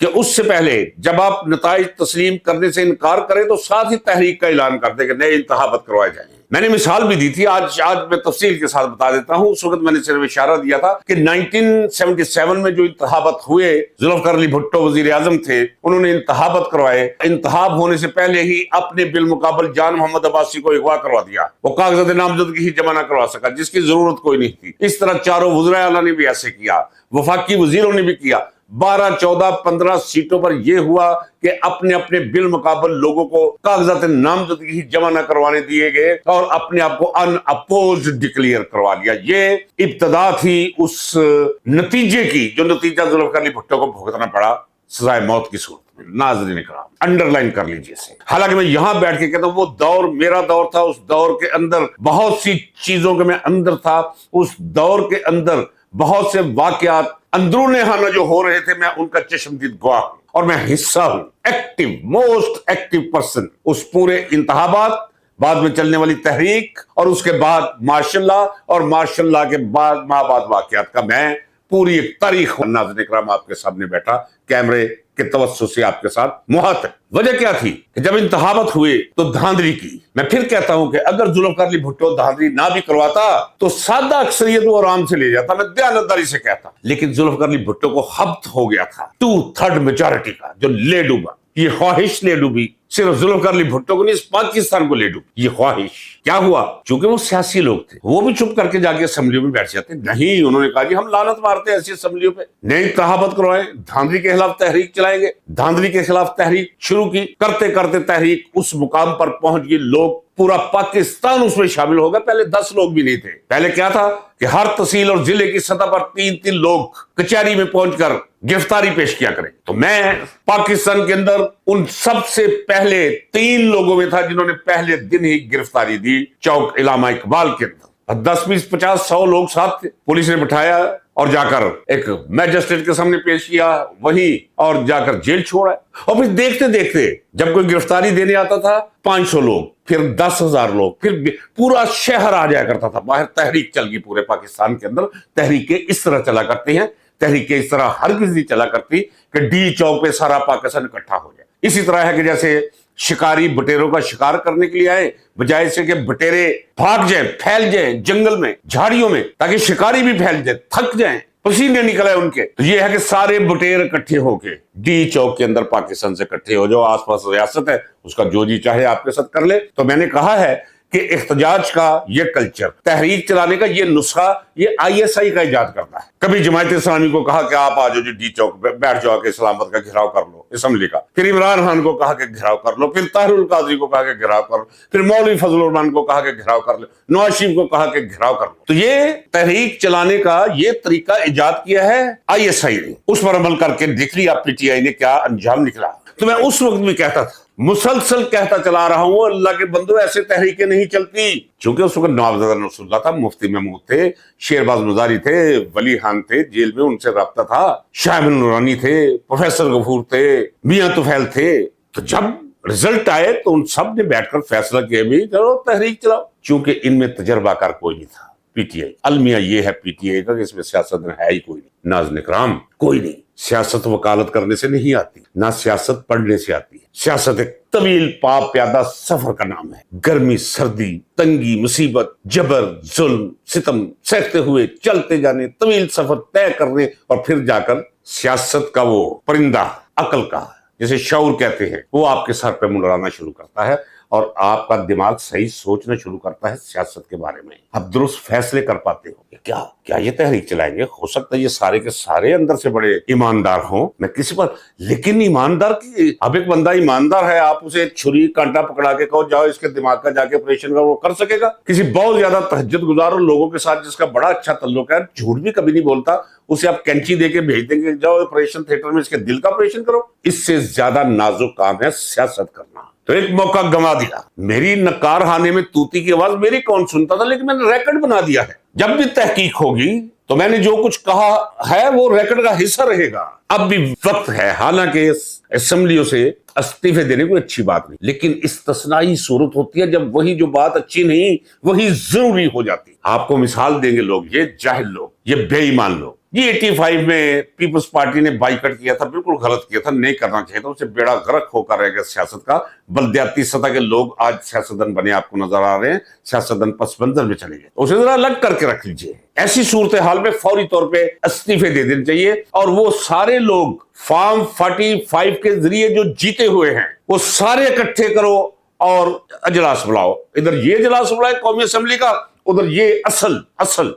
کہ اس سے پہلے جب آپ نتائج تسلیم کرنے سے انکار کریں تو ساتھ ہی تحریک کا اعلان کر دیں کہ نئے انتخابات کروائے جائیں۔ میں نے مثال بھی دی تھی، آج میں تفصیل کے ساتھ بتا دیتا ہوں۔ اس وقت میں نے صرف اشارہ دیا تھا کہ 1977 میں جو انتخابات ہوئے، ذوالفقار علی بھٹو وزیر اعظم تھے، انہوں نے انتخابات کروائے، انتخاب ہونے سے پہلے ہی اپنے بالمقابل جان محمد عباسی کو اغوا کروا دیا، وہ کاغذات نامزدگی ہی جمع نہ کروا سکا، جس کی ضرورت کوئی نہیں تھی۔ اس طرح چاروں وزراء اعلیٰ نے بھی ایسے کیا، وفاقی وزیروں نے بھی کیا۔ 12، 14، 15 سیٹوں پر یہ ہوا کہ اپنے اپنے بالمقابل لوگوں کو کاغذات نامزدگی جمع نہ کروانے دیے گئے اور اپنے آپ کو ان اپوزڈ ڈکلیئر کروا لیا۔ یہ ابتدا تھی اس نتیجے کی جو نتیجہ ذوالفقار علی بھٹو کو بھگتنا پڑا سزائے موت کی صورت میں۔ ناظرین کرام، انڈر لائن کر لیجیے اسے۔ حالانکہ میں یہاں بیٹھ کے کہتا ہوں وہ دور میرا دور تھا، اس دور کے اندر بہت سی چیزوں کے میں اندر تھا، اس دور کے اندر بہت سے واقعات اندرون خانہ جو ہو رہے تھے میں ان کا چشمدید گواہ ہوں اور میں حصہ ہوں، ایکٹیو، موسٹ ایکٹیو پرسن اس پورے انتخابات، بعد میں چلنے والی تحریک اور اس کے بعد مارشل لا اور مارشل لا کے بعد بعد واقعات کا میں پوری ایک تاریخ۔ ناظرین اکرام، آپ کے سامنے بیٹھا کیمرے کے توسط سے آپ کے ساتھ محاط۔ وجہ کیا تھی کہ جب انتخابات ہوئے تو دھاندلی کی۔ میں پھر کہتا ہوں کہ اگر ذوالفقار علی بھٹو دھاندلی نہ بھی کرواتا تو سادہ اکثریت وہ آرام سے لے جاتا، میں دیانتداری سے کہتا۔ لیکن ذوالفقار علی بھٹو کو حبت ہو گیا تھا 2/3 میجارٹی کا جو لے ڈوبا۔ یہ خواہش لے ڈوبی، صرف ذوالفقار علی بھٹو کو نہیں، اس پاکستان کو لے ڈوبی یہ خواہش۔ کیا ہوا؟ چونکہ وہ سیاسی لوگ تھے، وہ بھی چپ کر کے جا کے اسمبلیوں میں بیٹھ جاتے نہیں، انہوں نے کہا جی ہم لعنت مارتے ہیں ایسی اسمبلیوں پہ، نئے انتخابات کروائیں، دھاندلی کے خلاف تحریک چلائیں گے۔ دھاندلی کے خلاف تحریک شروع کی، کرتے کرتے تحریک اس مقام پر پہنچ گئی، لوگ پورا پاکستان اس میں شامل ہو گیا۔ پہلے 10 لوگ بھی نہیں تھے، پہلے کیا تھا کہ ہر تحصیل اور ضلع کی سطح پر 3 لوگ کچہری میں پہنچ کر گرفتاری پیش کیا کریں۔ تو میں پاکستان کے اندر ان سب سے پہلے 3 لوگوں میں تھا جنہوں نے پہلے دن ہی گرفتاری دی چوک علامہ اقبال کے اندر۔ 10، 20، 50، 100 لوگ ساتھ تھے، پولیس نے بٹھایا اور جا کر ایک میجسٹریٹ کے سامنے پیش کیا، وہیں اور جا کر جیل چھوڑا۔ اور پھر دیکھتے دیکھتے جب کوئی گرفتاری دینے آتا تھا 500 لوگ، پھر 10,000 لوگ، پھر پورا شہر آ جایا کرتا تھا باہر۔ تحریک چل گئی پورے پاکستان کے اندر۔ تحریکیں اس طرح چلا کرتی ہیں، تحریکیں اس طرح ہرگز نہیں چلا کرتی کہ ڈی چوک پہ سارا پاکستان اکٹھا ہو جائے۔ اسی طرح ہے کہ جیسے شکاری بٹیروں کا شکار کرنے کے لیے آئے، بجائے سے کہ بٹیرے بھاگ جائیں، پھیل جائیں جنگل میں، جھاڑیوں میں، تاکہ شکاری بھی پھیل جائے، تھک جائیں، پسینے نکلے ان کے، تو یہ ہے کہ سارے بٹیر اکٹھے ہو کے ڈی چوک کے اندر پاکستان سے اکٹھے ہو جاؤ۔ آس پاس ریاست ہے، اس کا جو جی چاہے آپ کے ساتھ کر لے۔ تو میں نے کہا ہے کہ احتجاج کا یہ کلچر، تحریک چلانے کا یہ نسخہ، یہ ISI کا ایجاد کرتا ہے۔ کبھی جماعت اسلامی کو کہا کہ آپ آ جاؤ جی ڈی چوک پہ، بیٹھ جاؤ کہ اسلام آباد کا گھیراؤ کر لو اسمبلی کا، پھر عمران خان کو کہا کہ گھیراؤ کر لو، پھر طاہر القادری کو کہا کہ گھیراؤ کر لو، پھر مولوی فضل الرحمان کو کہا کہ گھیراؤ کر لو، نواز شریف کو کہا کہ گھیراؤ کر لو۔ تو یہ تحریک چلانے کا یہ طریقہ ایجاد کیا ہے ISI نے، اس پر عمل کر کے دیکھ لیا PTI نے کیا انجام نکلا۔ تو میں اس وقت بھی کہتا تھا، مسلسل کہتا چلا رہا ہوں، اللہ کے بندو ایسے تحریکیں نہیں چلتی۔ چونکہ اس وقت نواب رسول اللہ تھا، مفتی محمود تھے، شیرباز مزاری تھے، ولی خان تھے، جیل میں ان سے رابطہ تھا، شاہ بن نورانی تھے، پروفیسر غفور تھے، میاں طفیل تھے۔ تو جب رزلٹ آئے تو ان سب نے بیٹھ کر فیصلہ کیا بھی چلو تحریک چلاؤ، چونکہ ان میں تجربہ کار کوئی نہیں تھا۔ PTI المیہ یہ ہے PTI کا کہ اس میں سیاست ہے ہی کوئی نہیں۔ ناظرین اکرام، کوئی نہیں۔ سیاست وکالت کرنے سے نہیں آتی، نہ سیاست پڑھنے سے آتی ہے۔ سیاست ایک طویل پا پیادہ سفر کا نام ہے، گرمی، سردی، تنگی، مصیبت، جبر، ظلم، ستم سہتے ہوئے چلتے جانے، طویل سفر طے کرنے، اور پھر جا کر سیاست کا وہ پرندہ عقل کا، جسے شعور کہتے ہیں، وہ آپ کے سر پہ منڈرانا شروع کرتا ہے اور آپ کا دماغ صحیح سوچنا شروع کرتا ہے سیاست کے بارے میں۔ آپ درست فیصلے کر پاتے ہو کہ کیا یہ تحریک چلائیں گے؟ ہو سکتا ہے یہ سارے کے سارے اندر سے بڑے ایماندار ہوں، میں کسی پر، لیکن ایماندار کی، اب ایک بندہ ایماندار ہے، آپ اسے چھری کانٹا پکڑا کے کہو جاؤ اس کے دماغ کا جا کے آپریشن کا، وہ کر سکے گا؟ کسی بہت زیادہ تہجد گزار لوگوں کے ساتھ جس کا بڑا اچھا تعلق ہے، جھوٹ بھی کبھی نہیں بولتا، اسے آپ کینچی دے کے بھیج دیں گے جاؤ آپریشن تھیٹر میں اس کے دل کا آپریشن کرو؟ اس سے زیادہ نازک کام ہے سیاست کرنا۔ تو ایک موقع گنوا دیا۔ میری نکار خانے میں طوطی کی آواز میری کون سنتا تھا، لیکن میں نے ریکارڈ بنا دیا ہے۔ جب بھی تحقیق ہوگی تو میں نے جو کچھ کہا ہے وہ ریکارڈ کا حصہ رہے گا۔ اب بھی وقت ہے، حالانکہ اسمبلیوں سے استعفے دینے کوئی اچھی بات نہیں، لیکن استثنائی صورت ہوتی ہے جب وہی جو بات اچھی نہیں وہی ضروری ہو جاتی۔ آپ کو مثال دیں گے لوگ، یہ جاہل لوگ، یہ بے ایمان لوگ، یہ 85 میں پیپلز پارٹی نے بائیکٹ کیا تھا, بالکل غلط کیا تھا, نہیں کرنا چاہیے تھا, اسے بیڑا غرق ہو کر رہ گیا سیاست کا. بلدیاتی سطح کے لوگ آج سیاستدان بنے آپ کو نظر آ رہے ہیں, سیاستدان پس منظر میں چلے گئے. اسے ذرا الگ کر کے رکھ لیجئے. ایسی صورتحال میں فوری طور پہ استعفے دے دینے چاہیے, اور وہ سارے لوگ فارم 45 کے ذریعے جو جیتے ہوئے ہیں وہ سارے اکٹھے کرو اور اجلاس بلاؤ. ادھر یہ اجلاس بلائے قومی اسمبلی کا, ادھر یہ اصل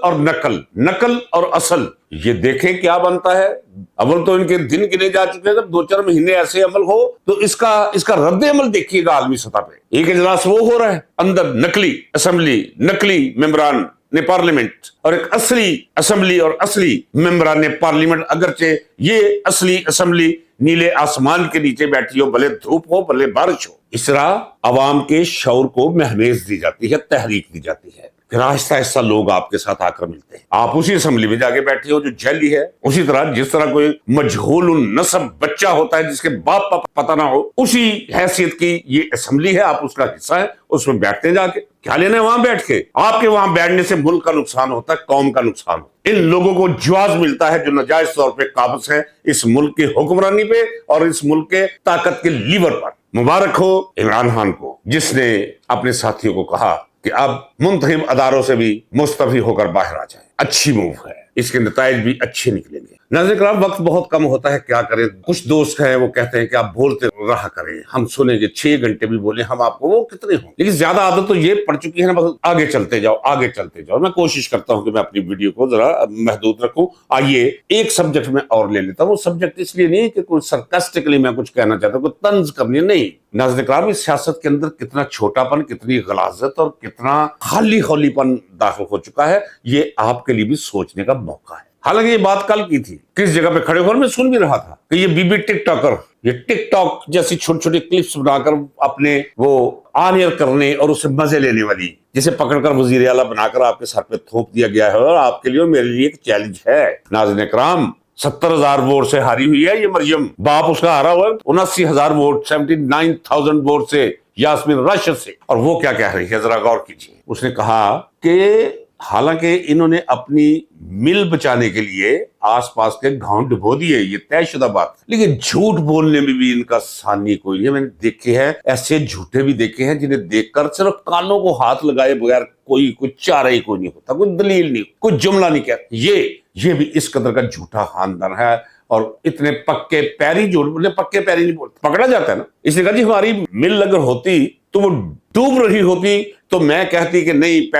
اور نقل اور اصل, یہ دیکھیں کیا بنتا ہے. اول تو ان کے دن گنے جا چکے ہیں, جب 2-4 مہینے ایسے عمل ہو تو اس کا رد عمل دیکھیے گا عالمی سطح پہ. ایک اجلاس وہ ہو رہا ہے, اندر نقلی اسمبلی, نقلی ممبران نے پارلیمنٹ, اور ایک اصلی اسمبلی اور اصلی ممبران نے پارلیمنٹ, اگرچہ یہ اصلی اسمبلی نیلے آسمان کے نیچے بیٹھی ہو, بھلے دھوپ ہو بھلے بارش ہو. اس طرح عوام کے شعور کو مہمیز دی جاتی ہے, تحریک دی جاتی ہے, پھر آہستہ آہستہ لوگ آپ کے ساتھ آ کر ملتے ہیں. آپ اسی اسمبلی میں جا کے بیٹھے ہو جو جعلی ہے. اسی طرح جس طرح کوئی مجہول النسب بچہ ہوتا ہے جس کے باپ کا پتہ نہ ہو, اسی حیثیت کی یہ اسمبلی ہے, آپ اس کا حصہ ہیں, اس میں بیٹھتے ہیں. جا کے کیا لینا ہے وہاں بیٹھ کے؟ آپ کے وہاں بیٹھنے سے ملک کا نقصان ہوتا ہے, قوم کا نقصان ہوتا ہے. ان لوگوں کو جواز ملتا ہے جو ناجائز طور پہ قابض ہے اس ملک کی حکمرانی پہ اور اس ملک کے طاقت کے لیور پر. مبارک ہو عمران خان کو, جس نے اپنے ساتھیوں کو کہا کہ اب منتخب اداروں سے بھی مستعفی ہو کر باہر آ جائیں. اچھی موو ہے, اس کے نتائج بھی اچھے نکلیں گے. ناظرین کرام, وقت بہت کم ہوتا ہے, کیا کریں. کچھ دوست ہیں وہ کہتے ہیں کہ آپ بولتے رہا کریں, ہم سنیں گے, 6 گھنٹے بھی بولیں ہم آپ کو, وہ کتنے ہوں. لیکن زیادہ عادت تو یہ پڑ چکی ہے نا, بس آگے چلتے جاؤ. میں کوشش کرتا ہوں کہ میں اپنی ویڈیو کو ذرا محدود رکھوں. آئیے ایک سبجیکٹ میں اور لے لیتا ہوں. وہ سبجیکٹ اس لیے نہیں کہ کوئی سرکاسٹکلی میں کچھ کہنا چاہتا ہوں, کوئی طنز کرنی نہیں. ناظرین کرام, اس سیاست کے اندر کتنا چھوٹا پن, کتنی غلاظت اور کتنا خالی پن داخل ہو چکا ہے, یہ آپ کے لیے بھی سوچنے کا موقع ہے. حالانکہ یہ بات کل کی تھی, کس جگہ پہ کھڑے ہو میں سن بھی رہا تھا کہ یہ بی ٹک ٹاکر, یہ ٹک ٹاک جیسی چھوٹی چھوٹی کلپس بنا کر اپنے وہ آن ایئر کرنے اور اسے مزے لینے والی, جسے پکڑ کر وزیر اعلیٰ بنا کر آپ کے سر پہ تھوپ دیا گیا ہے, اور آپ کے لیے میرے لیے ایک چیلنج ہے. ناظرین کرام, 70,000 ووٹ سے ہاری ہوئی ہے یہ مریم, باپ اس کا ہارا ہوا ہے 79,000 ووٹ, 79,000 ووٹ سے یاسمین راشد سے. اور وہ کیا کہہ رہی ہے ذرا غور کیجیے. اس نے کہا کہ حالانکہ انہوں نے اپنی مل بچانے کے لیے آس پاس کے گاؤں ڈبو دیے, یہ طے شدہ بات, لیکن جھوٹ بولنے میں بھی ان کا ثانی کوئی نہیں. میں نے دیکھے ہیں ایسے جھوٹے بھی دیکھے ہیں جنہیں دیکھ کر صرف کانوں کو ہاتھ لگائے بغیر کوئی چارہ ہی کوئی نہیں ہوتا, کوئی دلیل نہیں, کوئی جملہ نہیں کہتا. یہ بھی اس قدر کا جھوٹا خاندان ہے, اور اتنے پکے پیری جھوٹ, پکے پیری نہیں بولتے, پکڑا جاتا ہے نا. اس نے کہا جی ہماری مل اگر ہوتی تو وہ ڈوب رہی ہوتی تو میں کہتی کہ نہیں,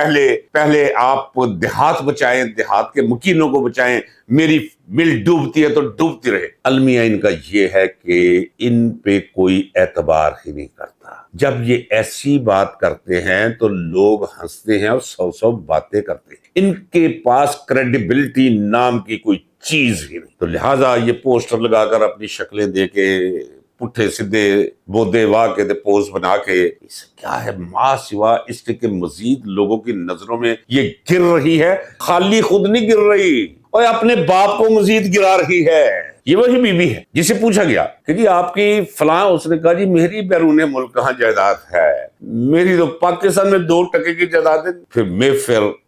پہلے آپ دیہات بچائیں, دیہات کے مکینوں کو بچائیں, میری مل ڈوبتی ہے تو ڈوبتی رہے. المیہ ان کا یہ ہے کہ ان پہ کوئی اعتبار ہی نہیں کرتا. جب یہ ایسی بات کرتے ہیں تو لوگ ہنستے ہیں اور 100 باتیں کرتے ہیں. ان کے پاس کریڈیبلٹی نام کی کوئی چیز ہی نہیں. تو لہٰذا یہ پوسٹر لگا کر اپنی شکلیں دے کے, پٹھے سدھے بودے واہ کے پوز بنا کے, اس کیا ہے ماں سوا اس کے مزید لوگوں کی نظروں میں یہ گر رہی ہے. خالی خود نہیں گر رہی, اور اپنے باپ کو مزید گرا رہی ہے. یہ وہی بی بی ہے جسے پوچھا گیا کہ جی آپ کی فلاں, اس نے کہا جی میری بیرون ملک کہاں جائیداد ہے, میری تو پاکستان میں 2% کی جائیداد ہے. پھر میں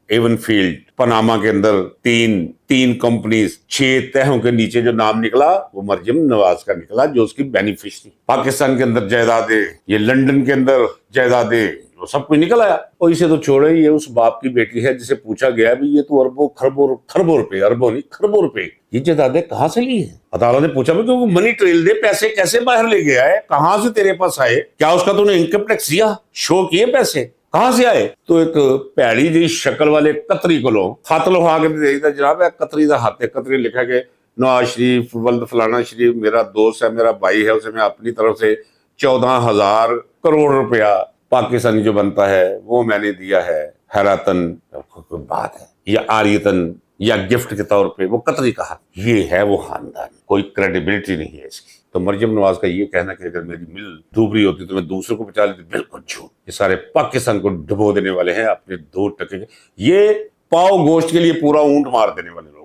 ایون فیلڈ پاناما کے اندر تین کمپنیز, 6 تہوں کے نیچے جو نام نکلا وہ مریم نواز کا نکلا, جو اس کی بینیفیشری. پاکستان کے اندر جائیدادیں, یہ لندن کے اندر جائیدادیں, وہ سب کچھ نکل آیا. اور اسے تو چھوڑے, یہ اس باپ کی بیٹی ہے جسے پوچھا گیا بھی یہ تو اربوں خربوں روپے, اربوں نہیں خربوں روپے, یہ جائیدادیں کہاں سے لی ہیں. عدالت نے پوچھا بھی کہ وہ منی ٹریل دے, پیسے کیسے باہر لے گیا ہے, کہاں سے تیرے پاس آئے, کیا اس کا تو نے انکم ٹیکس دیا, شو کیے, پیسے کہاں سے آئے. تو ایک پیڑی جی شکل والے قطری کو لو خط لوہا کے دے دیتا, جناب قطری دا ہاتھ ہے, قطری لکھا کہ نواز شریف ولد فلانا شریف میرا دوست ہے, میرا بھائی ہے, اسے میں اپنی طرف سے 14,000 کروڑ روپیہ پاکستانی جو بنتا ہے وہ میں نے دیا ہے, حیراتن کوئی بات ہے, یا آریتن یا گفٹ کے طور پہ وہ قطری کہا. یہ ہے وہ خاندان, کوئی کریڈیبلٹی نہیں ہے اس کی. تو مریم نواز کا یہ کہنا کہ اگر میری مل ڈوب رہی ہوتی تو میں دوسروں کو بچا لیتی, بالکل جھوٹ. یہ سارے پاکستان کو ڈبو دینے والے ہیں اپنے 2% کے. یہ پاؤ گوشت کے لیے پورا اونٹ مار دینے والے لوگ.